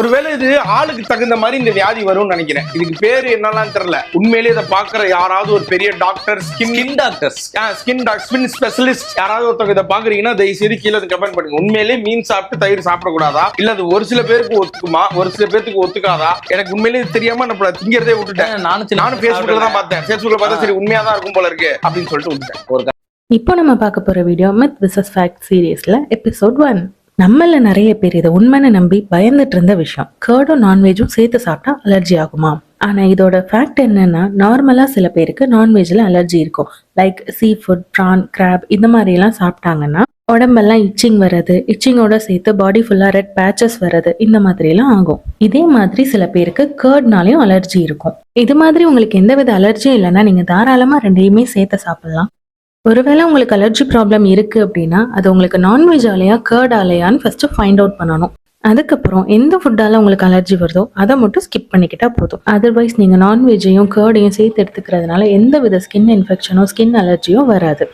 ஒருவேளை இது ஆளுக்கு தகுந்த மாதிரி இந்த வியாதி வரும்னு நினைக்கிறேன். இதுக்கு பேரு என்னலாம் தெரியல. உண்மையிலேயே இதை பாக்குற யாராவது ஒரு பெரிய டாக்டர், ஸ்கின் ஸ்பெஷலிஸ்ட் யாராவது ஒருத்தவங்க இதை பாக்குறீங்கன்னா தயவு செய்து கீழே கமெண்ட் பண்ணுங்க. உண்மையிலேயே மீன் சாப்பிட்டு தயிர் சாப்பிடக்கூடாதா, இல்ல அது ஒரு சில பேருக்கு ஒத்துக்குமா, ஒரு சில பேருக்கு ஒத்துக்காதா? எனக்கு உண்மையிலேயே தெரியாம நம்ம திங்கிறதே விட்டுட்டேன். நானும் Facebookல தான் பார்த்தேன். Facebookல பார்த்தா சரி உண்மையா தான் இருக்கும் போல இருக்கு அப்படின்னு சொல்லிட்டு விட்டுட்டேன். இப்போ நம்ம பார்க்க போற வீடியோ மித் விசஸ் ஃபேக்ட் சீரியஸ்ல எபிசோட் 1. நம்மள நிறைய பேர் இதை உண்மைன்னு நம்பி பயந்துட்டு இருந்த விஷயம், கர்டும் நான்வெஜும் சேர்த்து சாப்பிட்டா அலர்ஜி ஆகுமா? ஆனா இதோட ஃபேக்ட் என்னன்னா, நார்மலா சில பேருக்கு நான்வெஜ்ல அலர்ஜி இருக்கும். Like seafood, prawn, crab இந்த மாதிரி எல்லாம் சாப்பிட்டாங்கன்னா உடம்பெல்லாம் இச்சிங் வர்றது, இச்சிங்கோட சேர்த்து பாடி ஃபுல்லா ரெட் பேச்சஸ் வர்றது, இந்த மாதிரி எல்லாம் ஆகும். இதே மாதிரி சில பேருக்கு கர்ட்னாலையும் அலர்ஜி இருக்கும். இது மாதிரி உங்களுக்கு எந்தவித அலர்ஜியும் இல்லைன்னா நீங்க தாராளமா ரெண்டையுமே சேர்த்து சாப்பிடலாம். ஒருவேளை உங்களுக்கு அலர்ஜி ப்ராப்ளம் இருக்கு அப்படின்னா அது உங்களுக்கு நான்வெஜ் ஆலையா கர்ட் ஆலையான்னு ஃபர்ஸ்ட் ஃபைண்ட் அவுட் பண்ணணும். அதுக்கப்புறம் எந்த ஃபுட்டால உங்களுக்கு அலர்ஜி வருதோ அதை மட்டும் ஸ்கிப் பண்ணிக்கிட்டா போதும். அதர்வைஸ் நீங்க நான்வெஜ்ஜையும் கர்டையும் சேர்த்து எடுத்துக்கிறதுனால எந்த வித ஸ்கின் இன்ஃபெக்ஷனோ ஸ்கின் அலர்ஜியோ வராது.